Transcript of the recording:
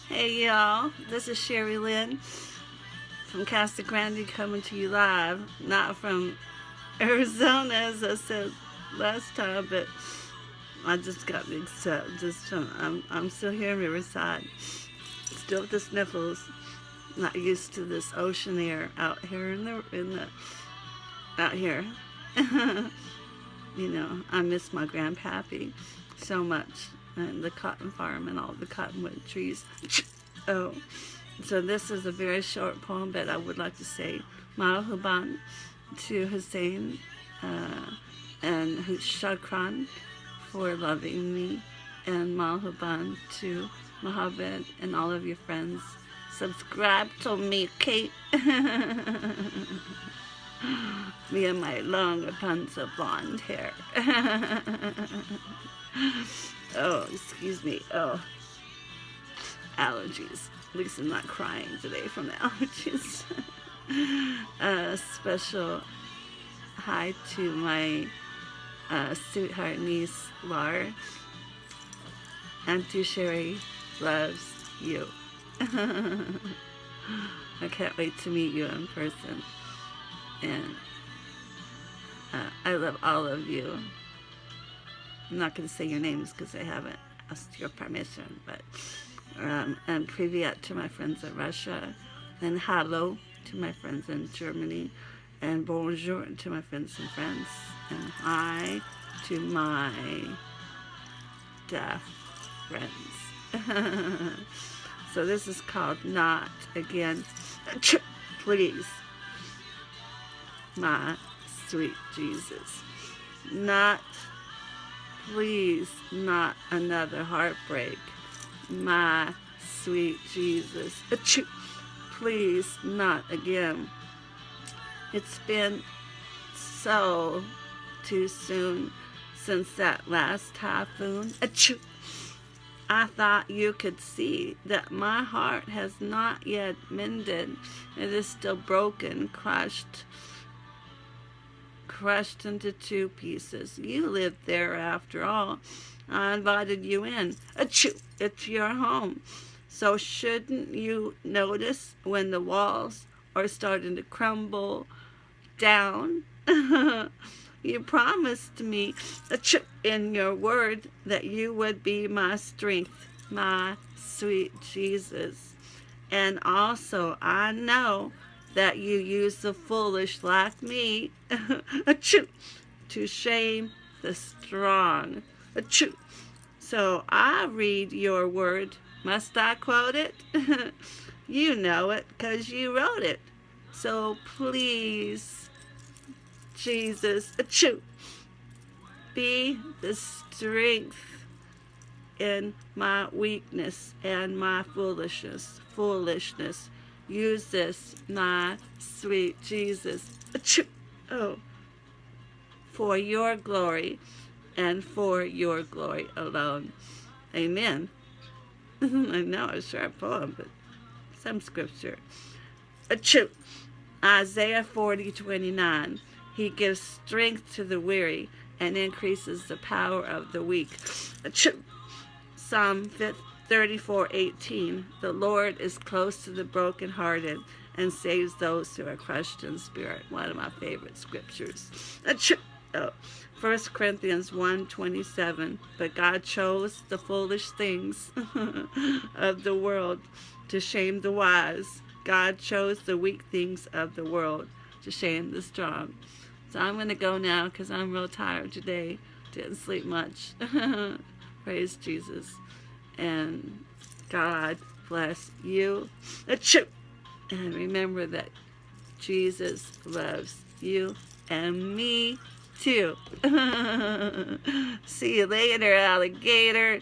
Hey y'all, this is Sherry Lynn from Casa Grande coming to you live, not from Arizona as I said last time, but I just got mixed up. I'm still here in Riverside, still with the sniffles. Not used to this ocean air out here out here. I miss my grandpappy so much, and the cotton farm and all the cottonwood trees. Oh, so this is a very short poem, but I would like to say Marhaban to Hussein and Shakran for loving me, and Marhaban to Mohammed and all of your friends. Subscribe to me, Kate. Me and my long Rapunzel blonde hair. Oh, excuse me. Oh, allergies. At least I'm not crying today from the allergies. Special hi to my sweetheart niece, Lar, and to Sherry loves you. I can't wait to meet you in person. And I love all of you. I'm not going to say your names because I haven't asked your permission, but and privyet to my friends in Russia, and hello to my friends in Germany, and bonjour to my friends in France, and hi to my deaf friends. So this is called Not Again. Please, my sweet Jesus. Not, please, not another heartbreak. My sweet Jesus. Please, not again. It's been so too soon since that last typhoon. I thought you could see that my heart has not yet mended. It is still broken, crushed into two pieces. You lived there after all. I invited you in. It's your home. So shouldn't you notice when the walls are starting to crumble down? You promised me in your word that you would be my strength, my sweet Jesus. And also, I know that you use the foolish like me to shame the strong. So I read your word. Must I quote it? You know it because you wrote it. So please, Jesus, be the strength in my weakness and my foolishness. Use this, my sweet Jesus, for your glory and for your glory alone. Amen. I know it's a short poem, but some scripture. Isaiah 40:29. He gives strength to the weary and increases the power of the weak. Psalm 34:18. The Lord is close to the brokenhearted and saves those who are crushed in spirit. One of my favorite scriptures. 1 Corinthians 1:27. But God chose the foolish things of the world to shame the wise. God chose the weak things of the world to shame the strong. So I'm going to go now because I'm real tired today. Didn't sleep much. Praise Jesus. And God bless you. And remember that Jesus loves you and me too. See you later, alligator.